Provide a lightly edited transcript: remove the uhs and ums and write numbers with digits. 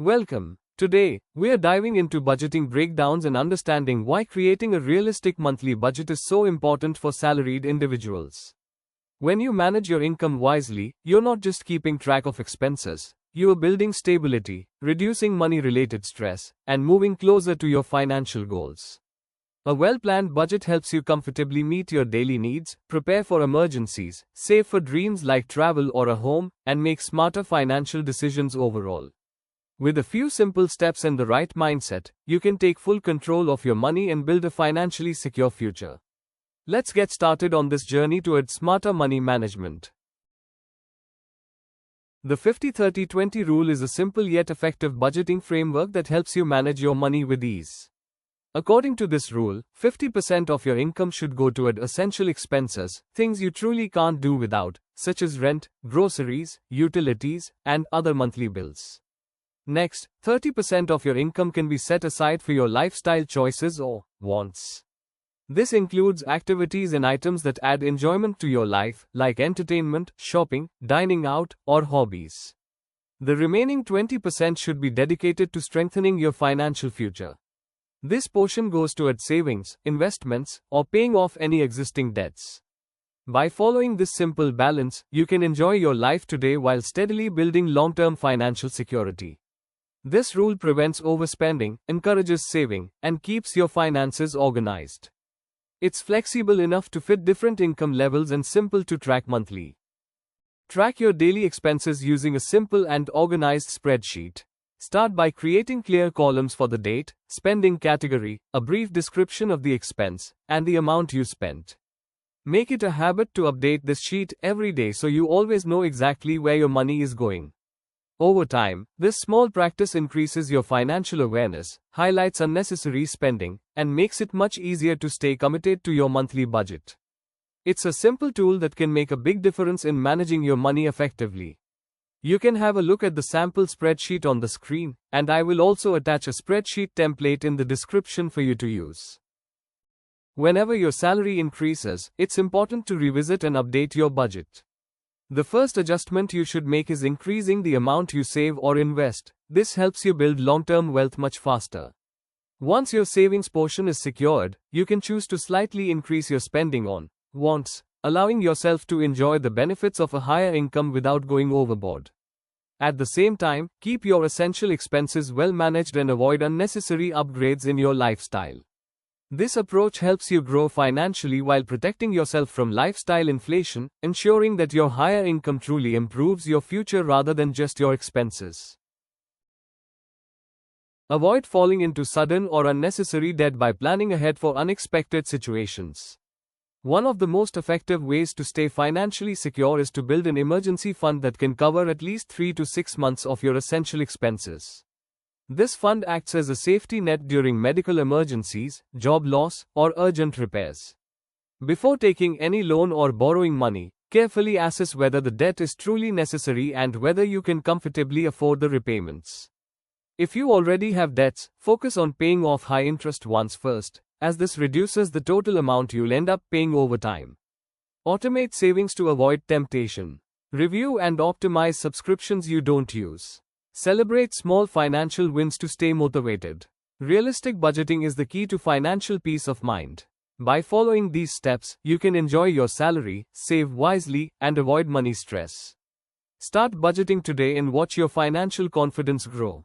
Welcome. Today, we are diving into budgeting breakdowns and understanding why creating a realistic monthly budget is so important for salaried individuals. When you manage your income wisely, you're not just keeping track of expenses, you are building stability, reducing money-related stress, and moving closer to your financial goals. A well-planned budget helps you comfortably meet your daily needs, prepare for emergencies, save for dreams like travel or a home, and make smarter financial decisions overall. With a few simple steps and the right mindset, you can take full control of your money and build a financially secure future. Let's get started on this journey towards smarter money management. The 50-30-20 rule is a simple yet effective budgeting framework that helps you manage your money with ease. According to this rule, 50% of your income should go toward essential expenses, things you truly can't do without, such as rent, groceries, utilities, and other monthly bills. Next, 30% of your income can be set aside for your lifestyle choices or wants. This includes activities and items that add enjoyment to your life, like entertainment, shopping, dining out, or hobbies. The remaining 20% should be dedicated to strengthening your financial future. This portion goes toward savings, investments, or paying off any existing debts. By following this simple balance, you can enjoy your life today while steadily building long-term financial security. This rule prevents overspending, encourages saving, and keeps your finances organized. It's flexible enough to fit different income levels and simple to track monthly. Track your daily expenses using a simple and organized spreadsheet. Start by creating clear columns for the date, spending category, a brief description of the expense, and the amount you spent. Make it a habit to update this sheet every day so you always know exactly where your money is going. Over time, this small practice increases your financial awareness, highlights unnecessary spending, and makes it much easier to stay committed to your monthly budget. It's a simple tool that can make a big difference in managing your money effectively. You can have a look at the sample spreadsheet on the screen, and I will also attach a spreadsheet template in the description for you to use. Whenever your salary increases, it's important to revisit and update your budget. The first adjustment you should make is increasing the amount you save or invest. This helps you build long-term wealth much faster. Once your savings portion is secured, you can choose to slightly increase your spending on wants, allowing yourself to enjoy the benefits of a higher income without going overboard. At the same time, keep your essential expenses well managed and avoid unnecessary upgrades in your lifestyle. This approach helps you grow financially while protecting yourself from lifestyle inflation, ensuring that your higher income truly improves your future rather than just your expenses. Avoid falling into sudden or unnecessary debt by planning ahead for unexpected situations. One of the most effective ways to stay financially secure is to build an emergency fund that can cover at least 3 to 6 months of your essential expenses. This fund acts as a safety net during medical emergencies, job loss, or urgent repairs. Before taking any loan or borrowing money, carefully assess whether the debt is truly necessary and whether you can comfortably afford the repayments. If you already have debts, focus on paying off high-interest ones first, as this reduces the total amount you'll end up paying over time. Automate savings to avoid temptation. Review and optimize subscriptions you don't use. Celebrate small financial wins to stay motivated. Realistic budgeting is the key to financial peace of mind. By following these steps, you can enjoy your salary, save wisely, and avoid money stress. Start budgeting today and watch your financial confidence grow.